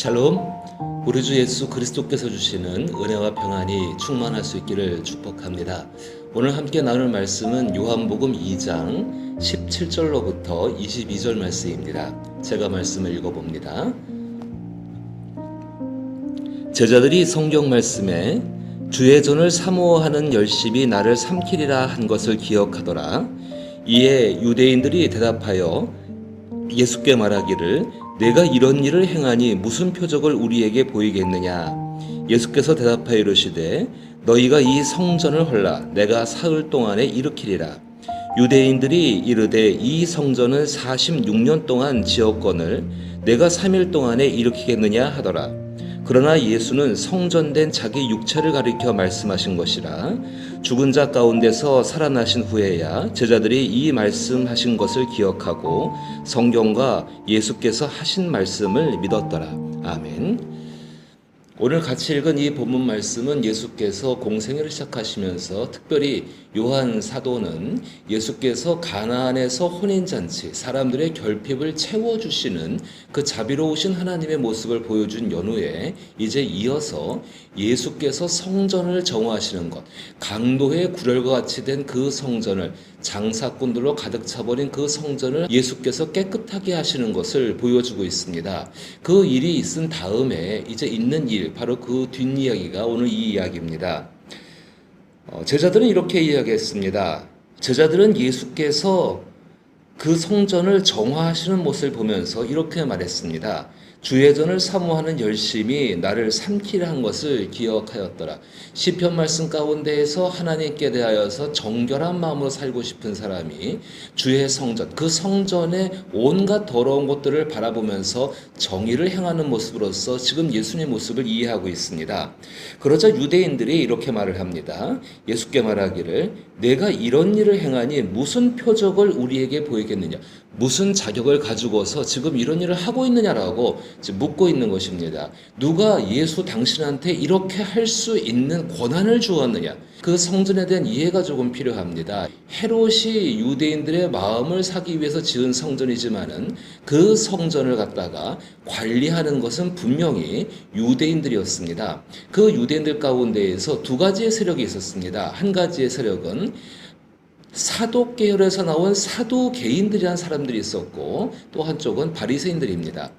샬롬, 우리 주 예수 그리스도께서 주시는 은혜와 평안이 충만할 수 있기를 축복합니다. 오늘 함께 나눌 말씀은 요한복음 2장 17절로부터 22절 말씀입니다. 제가 말씀을 읽어봅니다. 제자들이 성경 말씀에 주의 전을 사모하는 열심이 나를 삼키리라 한 것을 기억하더라. 이에 유대인들이 대답하여 예수께 말하기를 내가 이런 일을 행하니 무슨 표적을 우리에게 보이겠느냐. 예수께서 대답하여 이르시되 너희가 이 성전을 헐라 내가 사흘 동안에 일으키리라. 유대인들이 이르되 이 성전을 46년 동안 지었거늘 내가 3일 동안에 일으키겠느냐 하더라. 그러나 예수는 성전된 자기 육체를 가리켜 말씀하신 것이라. 죽은 자 가운데서 살아나신 후에야 제자들이 이 말씀하신 것을 기억하고 성경과 예수께서 하신 말씀을 믿었더라. 아멘. 오늘 같이 읽은 이 본문 말씀은 예수께서 공생애를 시작하시면서 특별히 요한 사도는 예수께서 가나안에서 혼인잔치, 사람들의 결핍을 채워주시는 그 자비로우신 하나님의 모습을 보여준 연후에 이제 이어서 예수께서 성전을 정화하시는 것, 강도의 구렬과 같이 된 그 성전을, 장사꾼들로 가득 차버린 그 성전을 예수께서 깨끗하게 하시는 것을 보여주고 있습니다. 그 일이 있은 다음에 이제 있는 일, 바로 그 뒷이야기가 오늘 이 이야기입니다. 제자들은 이렇게 이야기했습니다. 제자들은 예수께서 그 성전을 정화하시는 모습을 보면서 이렇게 말했습니다. 주의 전을 사모하는 열심이 나를 삼키려 한 것을 기억하였더라. 시편 말씀 가운데에서 하나님께 대하여서 정결한 마음으로 살고 싶은 사람이 주의 성전, 그 성전의 온갖 더러운 것들을 바라보면서 정의를 행하는 모습으로서 지금 예수님의 모습을 이해하고 있습니다. 그러자 유대인들이 이렇게 말을 합니다. 예수께 말하기를 내가 이런 일을 행하니 무슨 표적을 우리에게 보이겠느냐, 무슨 자격을 가지고서 지금 이런 일을 하고 있느냐라고 묻고 있는 것입니다. 누가 예수 당신한테 이렇게 할 수 있는 권한을 주었느냐? 그 성전에 대한 이해가 조금 필요합니다. 헤롯이 유대인들의 마음을 사기 위해서 지은 성전이지만은 그 성전을 갖다가 관리하는 것은 분명히 유대인들이었습니다. 그 유대인들 가운데에서 두 가지의 세력이 있었습니다. 한 가지의 세력은 사독 계열에서 나온 사두개인들이라는 사람들이 있었고 또 한쪽은 바리새인들입니다.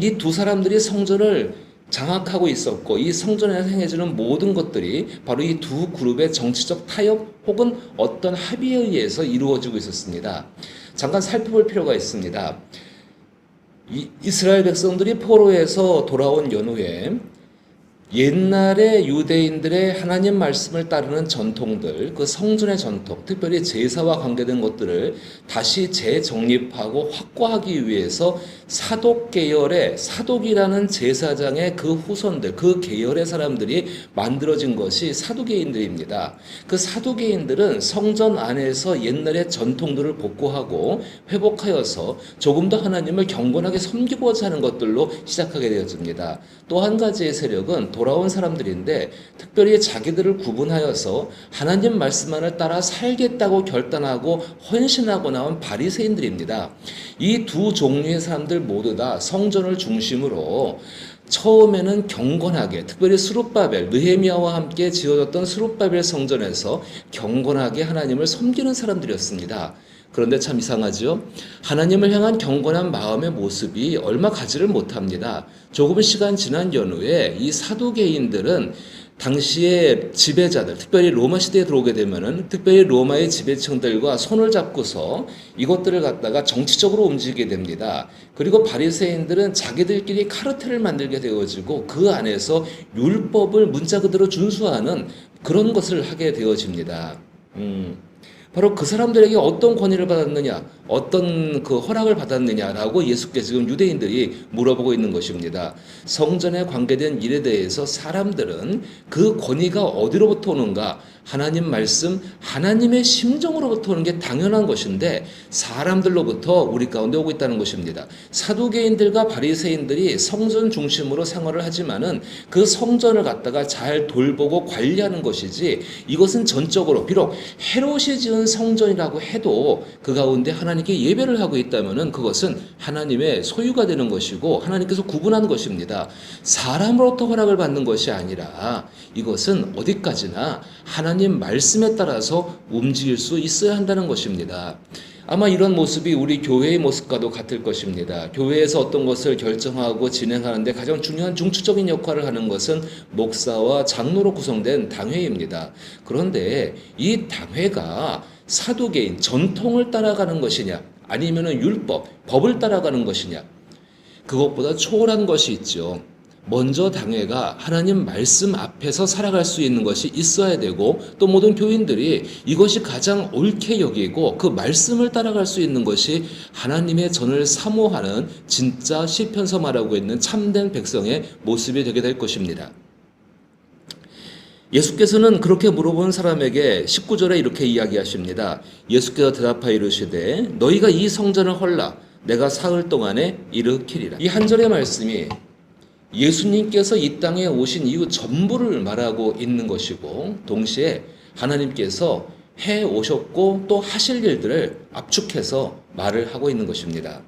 이 두 사람들이 성전을 장악하고 있었고 이 성전에서 행해지는 모든 것들이 바로 이 두 그룹의 정치적 타협 혹은 어떤 합의에 의해서 이루어지고 있었습니다. 잠깐 살펴볼 필요가 있습니다. 이스라엘 백성들이 포로에서 돌아온 연후에 옛날에 유대인들의 하나님 말씀을 따르는 전통들, 그 성전의 전통, 특별히 제사와 관계된 것들을 다시 재정립하고 확고하기 위해서 사독 계열의 사독이라는 제사장의 그 후손들, 그 계열의 사람들이 만들어진 것이 사두개인들입니다. 그 사두개인들은 성전 안에서 옛날의 전통들을 복구하고 회복하여서 조금 더 하나님을 경건하게 섬기고자 하는 것들로 시작하게 되어집니다. 또 한 가지의 세력은 돌아온 사람들인데 특별히 자기들을 구분하여서 하나님 말씀만을 따라 살겠다고 결단하고 헌신하고 나온 바리새인들입니다. 이 두 종류의 사람들 모두 다 성전을 중심으로 처음에는 경건하게, 특별히 스룹바벨, 느헤미야와 함께 지어졌던 스룹바벨 성전에서 경건하게 하나님을 섬기는 사람들이었습니다. 그런데 참 이상하죠? 하나님을 향한 경건한 마음의 모습이 얼마 가지를 못합니다. 조금 시간 지난 연후에 이 사두개인들은 당시의 지배자들, 특별히 로마 시대에 들어오게 되면은 특별히 로마의 지배층들과 손을 잡고서 이것들을 갖다가 정치적으로 움직이게 됩니다. 그리고 바리새인들은 자기들끼리 카르텔을 만들게 되어지고 그 안에서 율법을 문자 그대로 준수하는 그런 것을 하게 되어집니다. 바로 그 사람들에게 어떤 권위를 받았느냐, 어떤 그 허락을 받았느냐라고 예수께 지금 유대인들이 물어보고 있는 것입니다. 성전에 관계된 일에 대해서 사람들은 그 권위가 어디로부터 오는가, 하나님 말씀, 하나님의 심정으로부터 오는 게 당연한 것인데 사람들로부터 우리 가운데 오고 있다는 것입니다. 사두개인들과 바리새인들이 성전 중심으로 생활을 하지만은 그 성전을 갖다가 잘 돌보고 관리하는 것이지 이것은 전적으로 비록 헤롯이 지은 작은 성전이라고 해도 그 가운데 하나님께 예배를 하고 있다면 그것은 하나님의 소유가 되는 것이고 하나님께서 구분한 것입니다. 사람으로부터 허락을 받는 것이 아니라 이것은 어디까지나 하나님 말씀에 따라서 움직일 수 있어야 한다는 것입니다. 아마 이런 모습이 우리 교회의 모습과도 같을 것입니다. 교회에서 어떤 것을 결정하고 진행하는데 가장 중요한 중추적인 역할을 하는 것은 목사와 장로로 구성된 당회입니다. 그런데 이 당회가 사도계인 전통을 따라가는 것이냐 아니면 율법, 법을 따라가는 것이냐 그것보다 초월한 것이 있죠. 먼저 당회가 하나님 말씀 앞에서 살아갈 수 있는 것이 있어야 되고 또 모든 교인들이 이것이 가장 옳게 여기고 그 말씀을 따라갈 수 있는 것이 하나님의 전을 사모하는 진짜 시편서 말하고 있는 참된 백성의 모습이 되게 될 것입니다. 예수께서는 그렇게 물어본 사람에게 19절에 이렇게 이야기하십니다. 예수께서 대답하여 이르시되 너희가 이 성전을 헐라 내가 사흘 동안에 일으키리라. 이 한 절의 말씀이 예수님께서 이 땅에 오신 이후 전부를 말하고 있는 것이고 동시에 하나님께서 해 오셨고 또 하실 일들을 압축해서 말을 하고 있는 것입니다.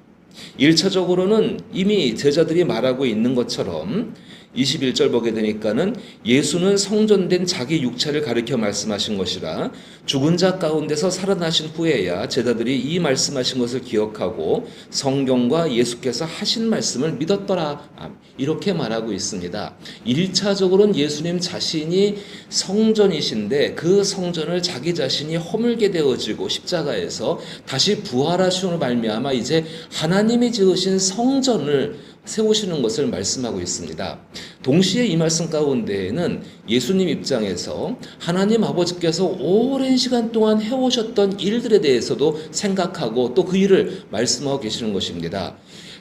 1차적으로는 이미 제자들이 말하고 있는 것처럼 21절 보게 되니까는 예수는 성전된 자기 육체를 가리켜 말씀하신 것이라 죽은 자 가운데서 살아나신 후에야 제자들이 이 말씀하신 것을 기억하고 성경과 예수께서 하신 말씀을 믿었더라 이렇게 말하고 있습니다. 1차적으로는 예수님 자신이 성전이신데 그 성전을 자기 자신이 허물게 되어지고 십자가에서 다시 부활하심으로 말미암아 이제 하나님이 지으신 성전을 세우시는 것을 말씀하고 있습니다. 동시에 이 말씀 가운데에는 예수님 입장에서 하나님 아버지께서 오랜 시간 동안 해오셨던 일들에 대해서도 생각하고 또 그 일을 말씀하고 계시는 것입니다.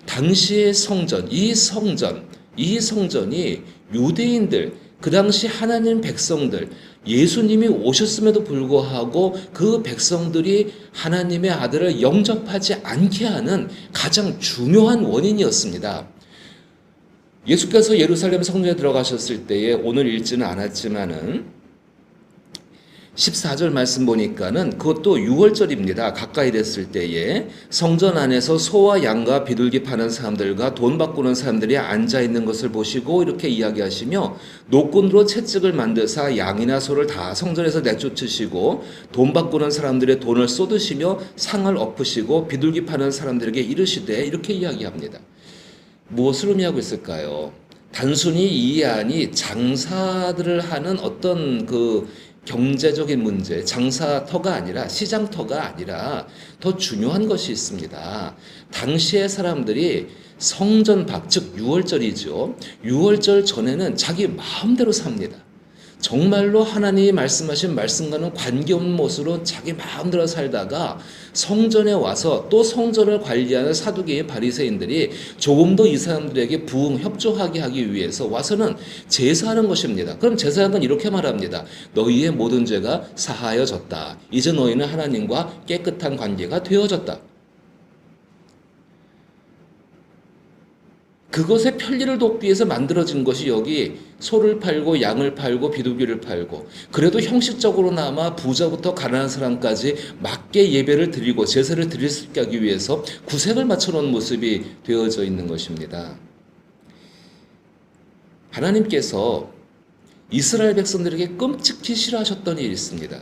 당시의 성전, 이 성전이 유대인들, 그 당시 하나님 백성들, 예수님이 오셨음에도 불구하고 그 백성들이 하나님의 아들을 영접하지 않게 하는 가장 중요한 원인이었습니다. 예수께서 예루살렘 성전에 들어가셨을 때에 오늘 읽지는 않았지만은 14절 말씀 보니까는 그것도 6월절입니다. 가까이 됐을 때에 성전 안에서 소와 양과 비둘기 파는 사람들과 돈 바꾸는 사람들이 앉아 있는 것을 보시고 이렇게 이야기하시며 노끈으로 채찍을 만드사 양이나 소를 다 성전에서 내쫓으시고 돈 바꾸는 사람들의 돈을 쏟으시며 상을 엎으시고 비둘기 파는 사람들에게 이르시되 이렇게 이야기합니다. 무엇을 의미하고 있을까요? 단순히 이 안이 장사들을 하는 어떤 경제적인 문제, 장사터가 아니라 시장터가 아니라 더 중요한 것이 있습니다. 당시의 사람들이 성전 밖, 즉 6월절이죠. 6월절 전에는 자기 마음대로 삽니다. 정말로 하나님이 말씀하신 말씀과는 관계없는 모습으로 자기 마음대로 살다가 성전에 와서 또 성전을 관리하는 사두개의 바리새인들이 조금 더 이 사람들에게 협조하게 하기 위해서 와서는 제사하는 것입니다. 그럼 제사하는 건 이렇게 말합니다. 너희의 모든 죄가 사하여졌다. 이제 너희는 하나님과 깨끗한 관계가 되어졌다. 그것의 편리를 돕기 위해서 만들어진 것이 여기 소를 팔고 양을 팔고 비둘기를 팔고 그래도 형식적으로나마 부자부터 가난한 사람까지 맞게 예배를 드리고 제사를 드릴 수 있게 하기 위해서 구색을 맞춰놓은 모습이 되어져 있는 것입니다. 하나님께서 이스라엘 백성들에게 끔찍히 싫어하셨던 일이 있습니다.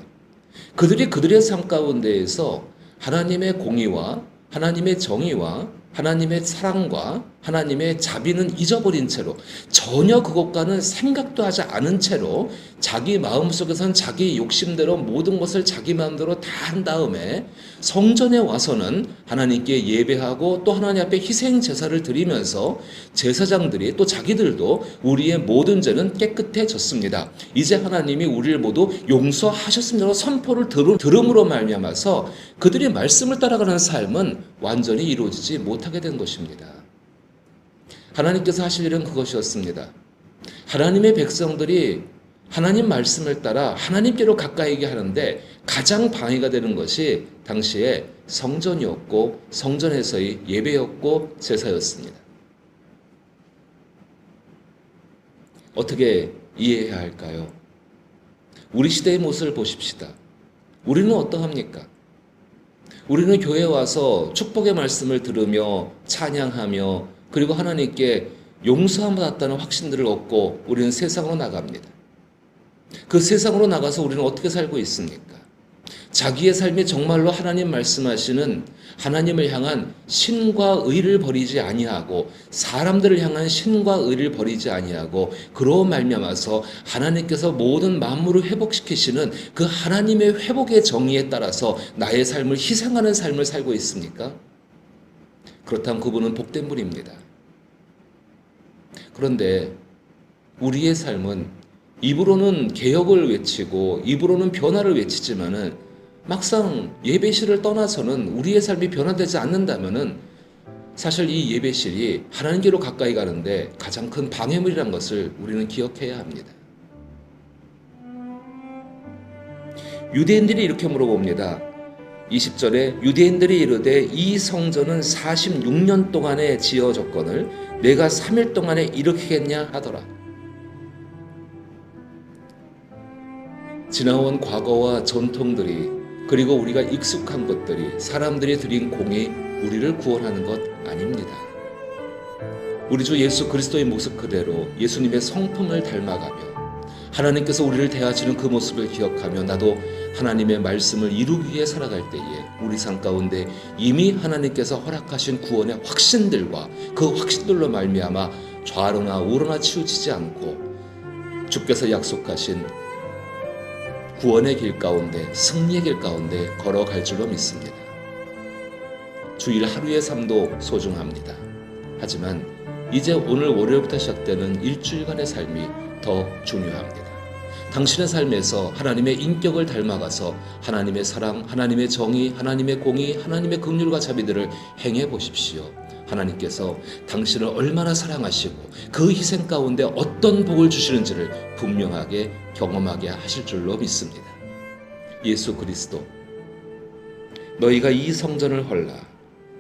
그들의 삶 가운데에서 하나님의 공의와 하나님의 정의와 하나님의 사랑과 하나님의 자비는 잊어버린 채로 전혀 그것과는 생각도 하지 않은 채로 자기 마음속에선 자기 욕심대로 모든 것을 자기 마음대로 다 한 다음에 성전에 와서는 하나님께 예배하고 또 하나님 앞에 희생 제사를 드리면서 제사장들이 또 자기들도 우리의 모든 죄는 깨끗해졌습니다. 이제 하나님이 우리를 모두 용서하셨습니다. 선포를 들음으로 말미암아서 그들이 말씀을 따라가는 삶은 완전히 이루어지지 못하게 된 것입니다. 하나님께서 하실 일은 그것이었습니다. 하나님의 백성들이 하나님 말씀을 따라 하나님께로 가까이게 하는데 가장 방해가 되는 것이 당시에 성전이었고 성전에서의 예배였고 제사였습니다. 어떻게 이해해야 할까요? 우리 시대의 모습을 보십시다. 우리는 어떠합니까? 우리는 교회에 와서 축복의 말씀을 들으며 찬양하며 그리고 하나님께 용서함 받았다는 확신들을 얻고 우리는 세상으로 나갑니다. 그 세상으로 나가서 우리는 어떻게 살고 있습니까? 자기의 삶이 정말로 하나님 말씀하시는 하나님을 향한 신과 의를 버리지 아니하고 사람들을 향한 신과 의를 버리지 아니하고 그로 말미암아서 하나님께서 모든 만물을 회복시키시는 그 하나님의 회복의 정의에 따라서 나의 삶을 희생하는 삶을 살고 있습니까? 그렇다면 그분은 복된 분입니다. 그런데 우리의 삶은 입으로는 개혁을 외치고 입으로는 변화를 외치지만은 막상 예배실을 떠나서는 우리의 삶이 변화되지 않는다면은 사실 이 예배실이 하나님께로 가까이 가는데 가장 큰 방해물이라는 것을 우리는 기억해야 합니다. 유대인들이 이렇게 물어봅니다. 20절에 유대인들이 이르되 이 성전은 46년 동안에 지어졌거늘 내가 3일 동안에 일으키겠냐 하더라. 지나온 과거와 전통들이 그리고 우리가 익숙한 것들이 사람들이 드린 공이 우리를 구원하는 것 아닙니다. 우리 주 예수 그리스도의 모습 그대로 예수님의 성품을 닮아가며 하나님께서 우리를 대하시는 그 모습을 기억하며 나도 하나님의 말씀을 이루기 위해 살아갈 때에 우리 삶 가운데 이미 하나님께서 허락하신 구원의 확신들과 그 확신들로 말미암아 좌로나 우로나 치우치지 않고 주께서 약속하신 구원의 길 가운데 승리의 길 가운데 걸어갈 줄로 믿습니다. 주일 하루의 삶도 소중합니다. 하지만 이제 오늘 월요일부터 시작되는 일주일간의 삶이 더 중요합니다. 당신의 삶에서 하나님의 인격을 닮아가서 하나님의 사랑, 하나님의 정의, 하나님의 공의, 하나님의 긍휼과 자비들을 행해 보십시오. 하나님께서 당신을 얼마나 사랑하시고 그 희생 가운데 어떤 복을 주시는지를 분명하게 경험하게 하실 줄로 믿습니다. 예수 그리스도, 너희가 이 성전을 헐라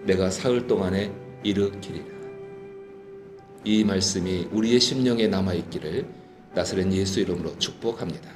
내가 사흘 동안에 일으키리라. 이 말씀이 우리의 심령에 남아있기를 나사렛 예수 이름으로 축복합니다.